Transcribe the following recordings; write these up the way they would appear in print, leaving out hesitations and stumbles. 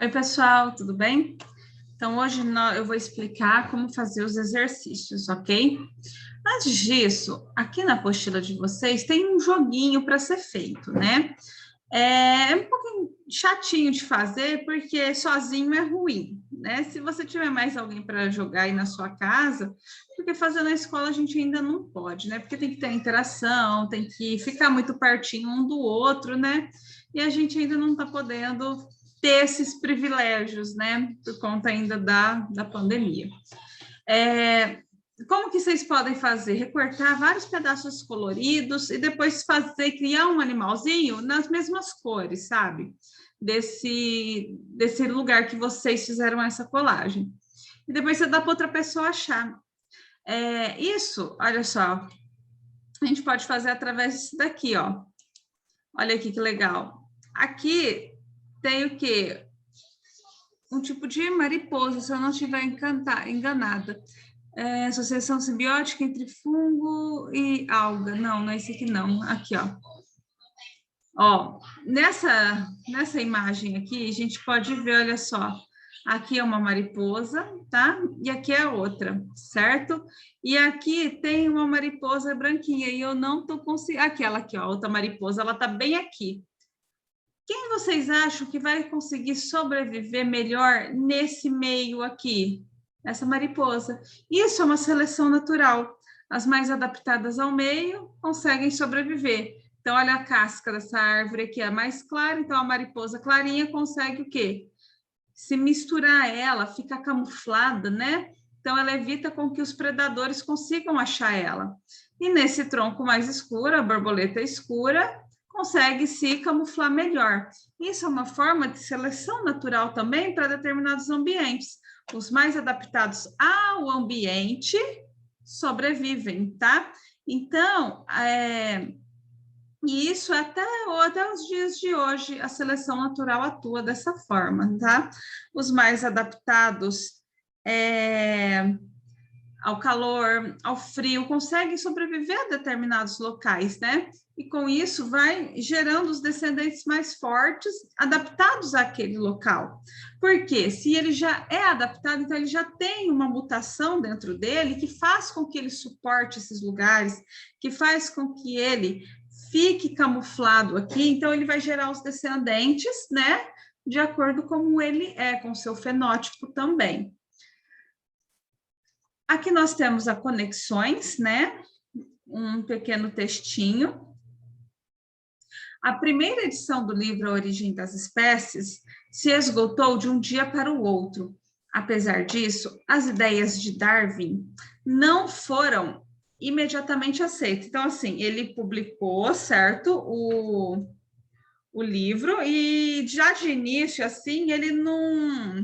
Oi, pessoal, tudo bem? Então, hoje eu vou explicar como fazer os exercícios, ok? Antes disso, aqui na apostila de vocês tem um joguinho para ser feito, né? É um pouquinho chatinho de fazer, porque sozinho é ruim, né? Se você tiver mais alguém para jogar aí na sua casa, porque fazer na escola a gente ainda não pode, né? Porque tem que ter interação, tem que ficar muito pertinho um do outro, né? E a gente ainda não está podendo ter esses privilégios, né? Por conta ainda da pandemia. Como que vocês podem fazer? Recortar vários pedaços coloridos e depois criar um animalzinho nas mesmas cores, sabe? Desse lugar que vocês fizeram essa colagem. E depois você dá para outra pessoa achar. Isso, olha só, a gente pode fazer através disso daqui, ó. Olha aqui que legal. Aqui tem o quê? Um tipo de mariposa, se eu não estiver enganada. Associação simbiótica entre fungo e alga. Não é esse aqui não. Aqui, ó. Ó, nessa imagem aqui, a gente pode ver, olha só. Aqui é uma mariposa, tá? E aqui é outra, certo? E aqui tem uma mariposa branquinha e eu não tô conseguindo... Aquela aqui, ó, outra mariposa, ela tá bem aqui. Quem vocês acham que vai conseguir sobreviver melhor nesse meio aqui? Essa mariposa. Isso é uma seleção natural. As mais adaptadas ao meio conseguem sobreviver. Então, olha a casca dessa árvore aqui, é mais clara, então a mariposa clarinha consegue o quê? Se misturar ela, fica camuflada, né? Então, ela evita com que os predadores consigam achar ela. E nesse tronco mais escuro, a borboleta escura, consegue se camuflar melhor. Isso é uma forma de seleção natural também para determinados ambientes. Os mais adaptados ao ambiente sobrevivem, tá? Então, e isso até os dias de hoje, a seleção natural atua dessa forma, tá? Os mais adaptados ao calor, ao frio, conseguem sobreviver a determinados locais, né? E com isso vai gerando os descendentes mais fortes, adaptados àquele local. Porque se ele já é adaptado, então ele já tem uma mutação dentro dele que faz com que ele suporte esses lugares, que faz com que ele fique camuflado aqui, então ele vai gerar os descendentes, né? De acordo com como ele é, com o seu fenótipo também. Aqui nós temos a conexões, né? Um pequeno textinho. A primeira edição do livro A Origem das Espécies se esgotou de um dia para o outro. Apesar disso, as ideias de Darwin não foram imediatamente aceitas. Então, assim, ele publicou, certo, o livro, e já de início, assim, ele não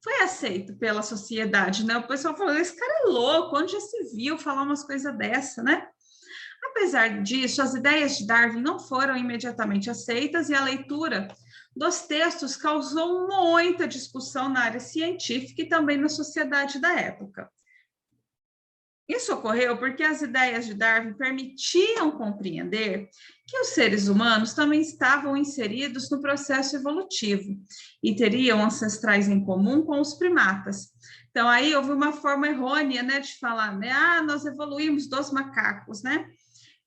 foi aceito pela sociedade, né? O pessoal falou, esse cara é louco, onde já se viu falar umas coisas dessa, né? Apesar disso, as ideias de Darwin não foram imediatamente aceitas e a leitura dos textos causou muita discussão na área científica e também na sociedade da época. Isso ocorreu porque as ideias de Darwin permitiam compreender que os seres humanos também estavam inseridos no processo evolutivo e teriam ancestrais em comum com os primatas. Então, aí houve uma forma errônea, né, de falar, né, nós evoluímos dos macacos, né?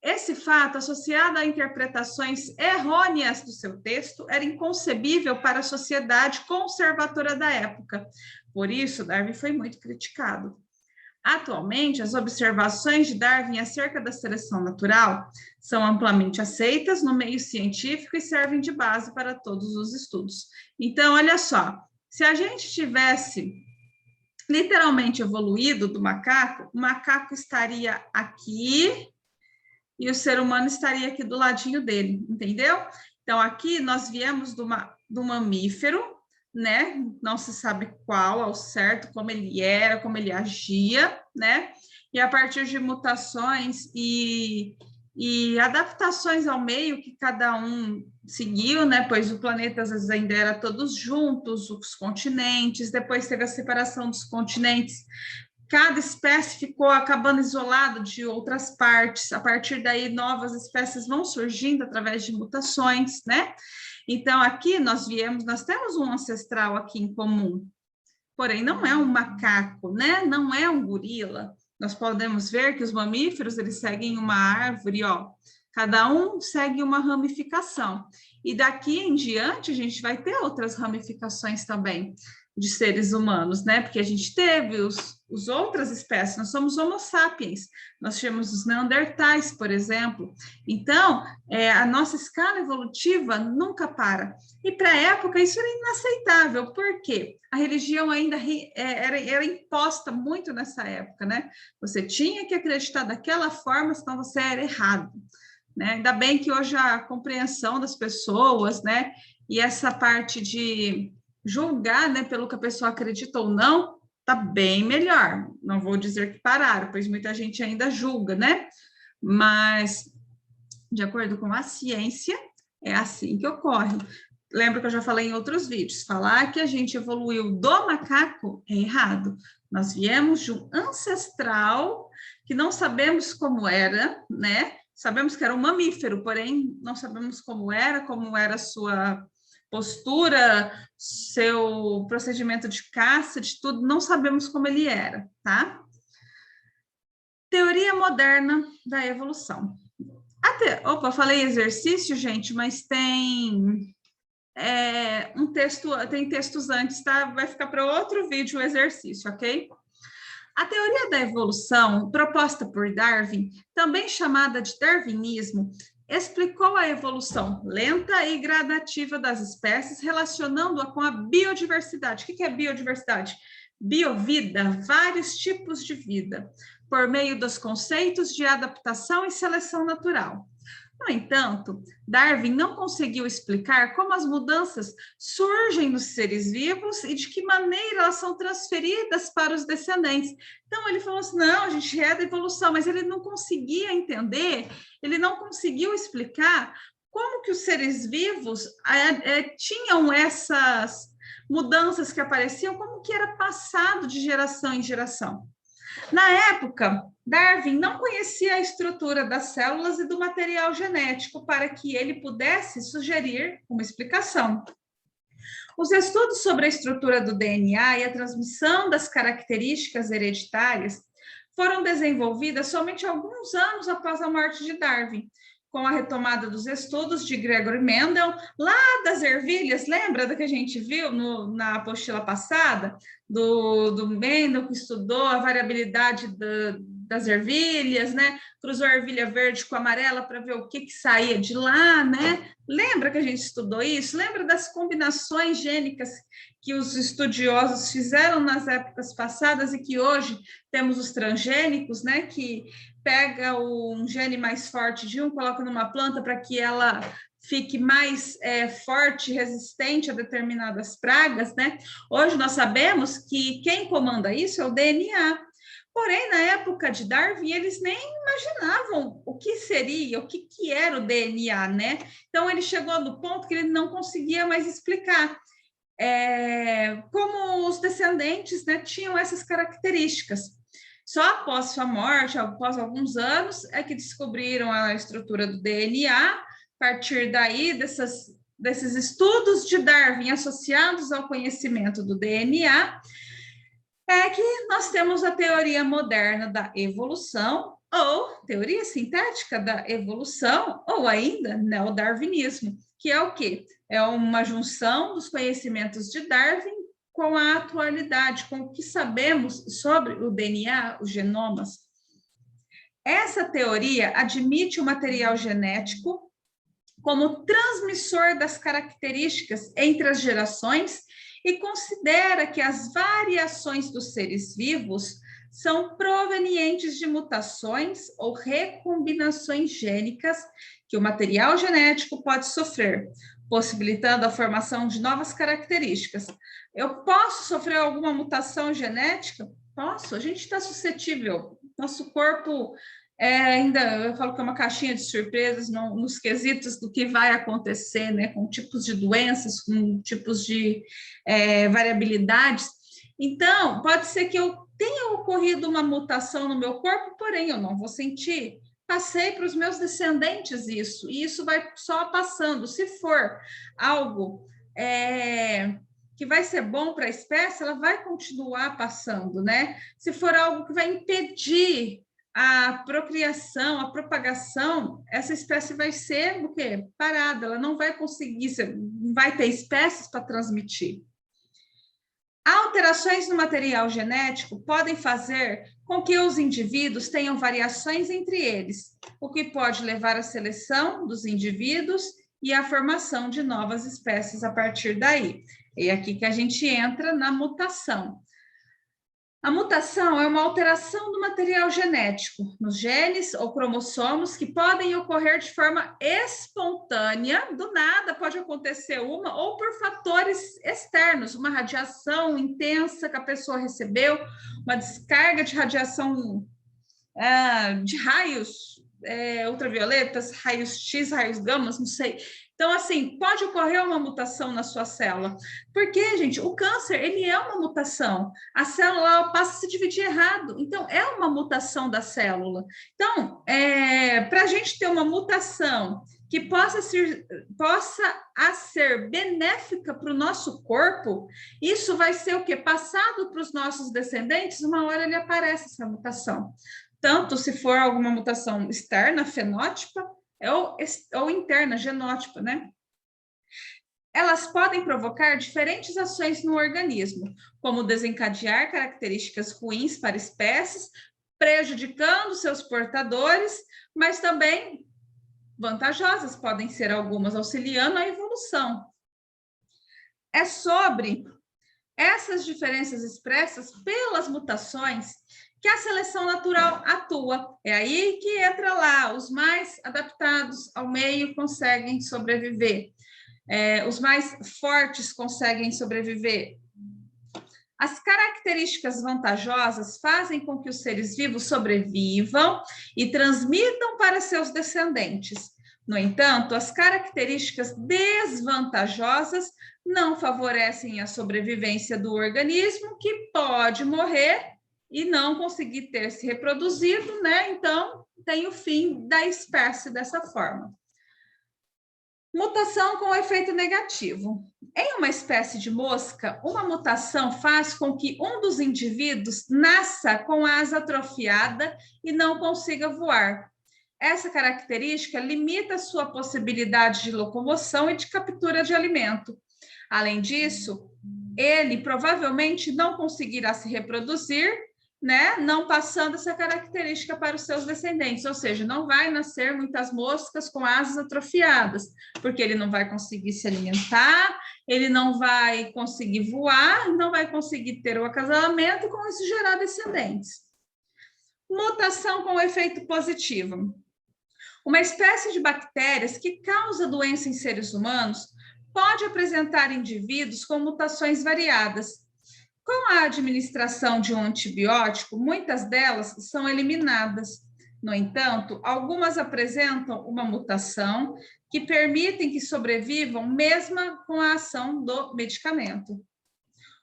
Esse fato, associado a interpretações errôneas do seu texto, era inconcebível para a sociedade conservadora da época. Por isso, Darwin foi muito criticado. Atualmente, as observações de Darwin acerca da seleção natural são amplamente aceitas no meio científico e servem de base para todos os estudos. Então, olha só, se a gente tivesse literalmente evoluído do macaco, o macaco estaria aqui e o ser humano estaria aqui do ladinho dele, entendeu? Então, aqui nós viemos do mamífero, né? Não se sabe qual ao certo, como ele era, como ele agia, né? E a partir de mutações e adaptações ao meio que cada um seguiu, né? Pois o planeta às vezes ainda era todos juntos, os continentes, depois teve a separação dos continentes. Cada espécie ficou acabando isolada de outras partes. A partir daí, novas espécies vão surgindo através de mutações, né? Então, aqui nós temos um ancestral aqui em comum, porém não é um macaco, né? Não é um gorila. Nós podemos ver que os mamíferos, eles seguem uma árvore, ó, cada um segue uma ramificação. E daqui em diante, a gente vai ter outras ramificações também de seres humanos, né? Porque a gente teve os outras espécies, nós somos Homo sapiens, nós temos os Neandertais, por exemplo. Então, a nossa escala evolutiva nunca para. E para a época isso era inaceitável, porque a religião ainda era imposta muito nessa época, né? Você tinha que acreditar daquela forma, senão você era errado. Né? Ainda bem que hoje a compreensão das pessoas, né? E essa parte de julgar, né, pelo que a pessoa acredita ou não, tá bem melhor. Não vou dizer que pararam, pois muita gente ainda julga, né? Mas, de acordo com a ciência, é assim que ocorre. Lembra que eu já falei em outros vídeos, falar que a gente evoluiu do macaco é errado. Nós viemos de um ancestral que não sabemos como era, né? Sabemos que era um mamífero, porém não sabemos como era a sua postura, seu procedimento de caça, de tudo, não sabemos como ele era, tá? Teoria moderna da evolução. Opa, falei exercício, gente, mas tem um texto, tem textos antes, tá? Vai ficar para outro vídeo o exercício, ok? A teoria da evolução, proposta por Darwin, também chamada de darwinismo, explicou a evolução lenta e gradativa das espécies, relacionando-a com a biodiversidade. O que é biodiversidade? Biovida, vários tipos de vida, por meio dos conceitos de adaptação e seleção natural. No entanto, Darwin não conseguiu explicar como as mudanças surgem nos seres vivos e de que maneira elas são transferidas para os descendentes. Então, ele falou assim, não, a gente é da evolução, mas ele não conseguia entender, ele não conseguiu explicar como que os seres vivos tinham essas mudanças que apareciam, como que era passado de geração em geração. Na época, Darwin não conhecia a estrutura das células e do material genético para que ele pudesse sugerir uma explicação. Os estudos sobre a estrutura do DNA e a transmissão das características hereditárias foram desenvolvidas somente alguns anos após a morte de Darwin, com a retomada dos estudos de Gregory Mendel, lá das ervilhas, lembra do que a gente viu na apostila passada, do Mendel, que estudou a variabilidade das ervilhas, né? Cruzou a ervilha verde com a amarela para ver o que saía de lá, né? Lembra que a gente estudou isso? Lembra das combinações gênicas que os estudiosos fizeram nas épocas passadas e que hoje temos os transgênicos, né? Que pega um gene mais forte de um, coloca numa planta para que ela fique mais forte, resistente a determinadas pragas, né? Hoje nós sabemos que quem comanda isso é o DNA. Porém, na época de Darwin, eles nem imaginavam o que seria, o que era o DNA, né? Então, ele chegou no ponto que ele não conseguia mais explicar como os descendentes, né, tinham essas características. Só após sua morte, após alguns anos, é que descobriram a estrutura do DNA. A partir daí, desses estudos de Darwin associados ao conhecimento do DNA, é que nós temos a teoria moderna da evolução, ou teoria sintética da evolução, ou ainda neodarwinismo, que é o quê? É uma junção dos conhecimentos de Darwin com a atualidade, com o que sabemos sobre o DNA, os genomas. Essa teoria admite o material genético como transmissor das características entre as gerações e considera que as variações dos seres vivos são provenientes de mutações ou recombinações gênicas que o material genético pode sofrer, possibilitando a formação de novas características. Eu posso sofrer alguma mutação genética? Posso, a gente está suscetível. Nosso corpo ainda, eu falo que é uma caixinha de surpresas nos quesitos do que vai acontecer, né, com tipos de doenças, com tipos de variabilidades. Então, pode ser que eu tenha ocorrido uma mutação no meu corpo, porém eu não vou sentir. passei para os meus descendentes isso, e isso vai só passando. Se for algo que vai ser bom para a espécie, ela vai continuar passando, né? Se for algo que vai impedir a procriação, a propagação, essa espécie vai ser o quê? Parada, ela não vai conseguir, não vai ter espécies para transmitir. Alterações no material genético podem fazer com que os indivíduos tenham variações entre eles, o que pode levar à seleção dos indivíduos e à formação de novas espécies a partir daí. E é aqui que a gente entra na mutação. A mutação é uma alteração do material genético, nos genes ou cromossomos, que podem ocorrer de forma espontânea, do nada pode acontecer uma, ou por fatores externos, uma radiação intensa que a pessoa recebeu, uma descarga de radiação de raios ultravioletas, raios X, raios gamas, não sei. Então, assim, pode ocorrer uma mutação na sua célula. Porque, gente, o câncer, ele é uma mutação. A célula passa a se dividir errado. Então, é uma mutação da célula. Então, para a gente ter uma mutação que possa ser benéfica para o nosso corpo, isso vai ser o quê? Passado para os nossos descendentes, uma hora ele aparece essa mutação. Tanto se for alguma mutação externa, fenótipa, ou interna, genótipa, né? Elas podem provocar diferentes ações no organismo, como desencadear características ruins para espécies, prejudicando seus portadores, mas também vantajosas podem ser algumas, auxiliando a evolução. É sobre essas diferenças expressas pelas mutações que a seleção natural atua. É aí que entra lá, os mais adaptados ao meio conseguem sobreviver, os mais fortes conseguem sobreviver. As características vantajosas fazem com que os seres vivos sobrevivam e transmitam para seus descendentes. No entanto, as características desvantajosas não favorecem a sobrevivência do organismo, que pode morrer e não conseguir ter se reproduzido, né? Então, tem o fim da espécie dessa forma. Mutação com efeito negativo. Em uma espécie de mosca, uma mutação faz com que um dos indivíduos nasça com a asa atrofiada e não consiga voar. Essa característica limita a sua possibilidade de locomoção e de captura de alimento. Além disso, ele provavelmente não conseguirá se reproduzir, né, não passando essa característica para os seus descendentes, ou seja, não vai nascer muitas moscas com asas atrofiadas, porque ele não vai conseguir se alimentar, ele não vai conseguir voar, não vai conseguir ter o acasalamento e com isso gerar descendentes. Mutação com efeito positivo. Uma espécie de bactérias que causa doença em seres humanos pode apresentar indivíduos com mutações variadas. Com a administração de um antibiótico, muitas delas são eliminadas. No entanto, algumas apresentam uma mutação que permitem que sobrevivam mesmo com a ação do medicamento.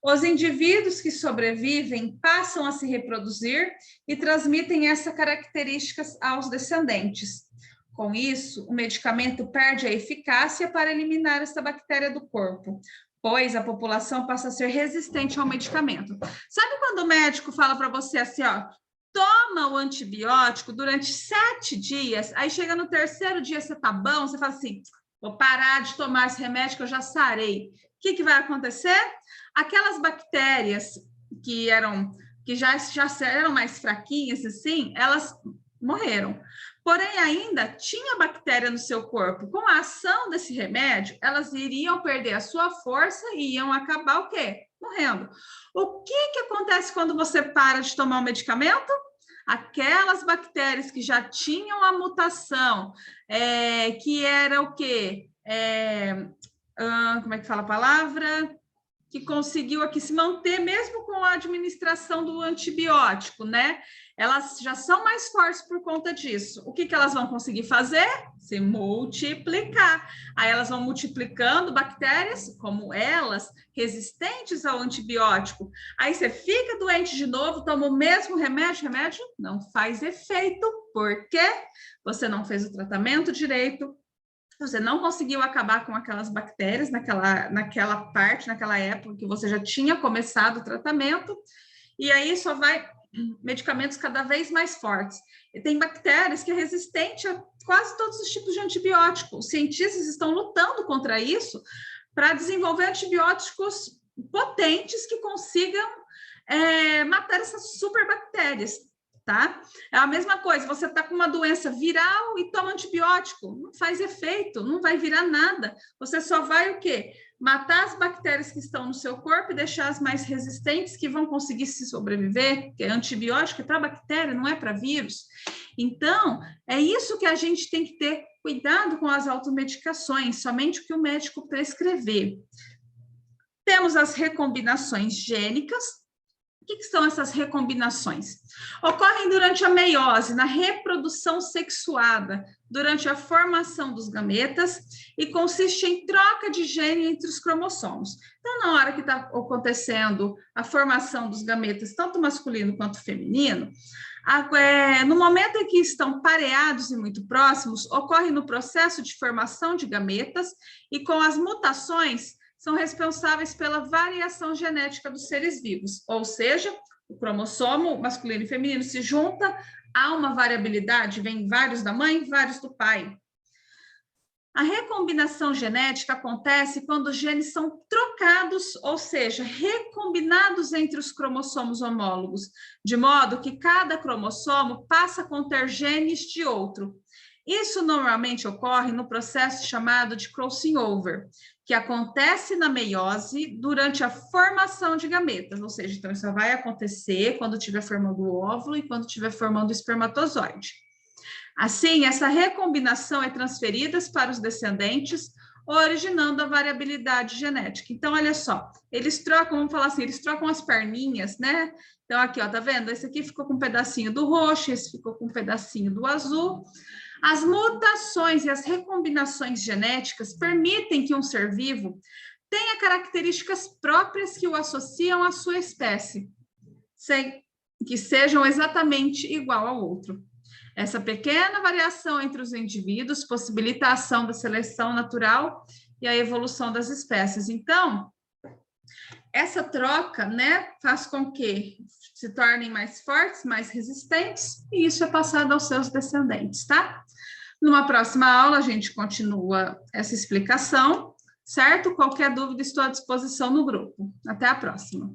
Os indivíduos que sobrevivem passam a se reproduzir e transmitem essas características aos descendentes. Com isso, o medicamento perde a eficácia para eliminar essa bactéria do corpo, pois a população passa a ser resistente ao medicamento. Sabe quando o médico fala para você assim, ó, toma o antibiótico durante 7 dias, aí chega no 3º dia, você tá bom, você fala assim, vou parar de tomar esse remédio que eu já sarei. O que vai acontecer? Aquelas bactérias que já eram mais fraquinhas, assim, elas morreram. Porém, ainda tinha bactéria no seu corpo. Com a ação desse remédio, elas iriam perder a sua força e iam acabar o quê? Morrendo. O que acontece quando você para de tomar o medicamento? Aquelas bactérias que já tinham a mutação, que era o quê? Como é que fala a palavra? Que conseguiu aqui se manter mesmo com a administração do antibiótico, né? Elas já são mais fortes por conta disso. O que elas vão conseguir fazer? Se multiplicar. Aí elas vão multiplicando bactérias, como elas, resistentes ao antibiótico. Aí você fica doente de novo, toma o mesmo remédio, não faz efeito. porque você não fez o tratamento direito, você não conseguiu acabar com aquelas bactérias naquela época que você já tinha começado o tratamento, e aí só vai medicamentos cada vez mais fortes. E tem bactérias que é resistente a quase todos os tipos de antibióticos. Os cientistas estão lutando contra isso para desenvolver antibióticos potentes que consigam matar essas superbactérias, tá? É a mesma coisa, você está com uma doença viral e toma antibiótico, não faz efeito, não vai virar nada. Você só vai o quê? Matar as bactérias que estão no seu corpo e deixar as mais resistentes que vão conseguir se sobreviver, porque antibiótico é para bactéria, não é para vírus. Então, é isso que a gente tem que ter cuidado com as automedicações, somente o que o médico prescrever. Temos as recombinações gênicas. O que são essas recombinações? Ocorrem durante a meiose, na reprodução sexuada, durante a formação dos gametas e consiste em troca de gene entre os cromossomos. Então, na hora que está acontecendo a formação dos gametas, tanto masculino quanto feminino, no momento em que estão pareados e muito próximos, ocorre no processo de formação de gametas e com as mutações são responsáveis pela variação genética dos seres vivos, ou seja, o cromossomo masculino e feminino se junta, há uma variabilidade, vem vários da mãe, vários do pai. A recombinação genética acontece quando os genes são trocados, ou seja, recombinados entre os cromossomos homólogos, de modo que cada cromossomo passa a conter genes de outro. Isso normalmente ocorre no processo chamado de crossing over, que acontece na meiose durante a formação de gametas, ou seja, então isso vai acontecer quando estiver formando o óvulo e quando estiver formando o espermatozoide. Assim, essa recombinação é transferida para os descendentes, originando a variabilidade genética. Então, olha só, eles trocam, vamos falar assim, eles trocam as perninhas, né? Então, aqui, ó, tá vendo? Esse aqui ficou com um pedacinho do roxo, esse ficou com um pedacinho do azul. As mutações e as recombinações genéticas permitem que um ser vivo tenha características próprias que o associam à sua espécie, sem que sejam exatamente igual ao outro. Essa pequena variação entre os indivíduos possibilita a ação da seleção natural e a evolução das espécies. Então, essa troca, né, faz com que se tornem mais fortes, mais resistentes, e isso é passado aos seus descendentes, tá? Numa próxima aula, a gente continua essa explicação, certo? Qualquer dúvida, estou à disposição no grupo. Até a próxima.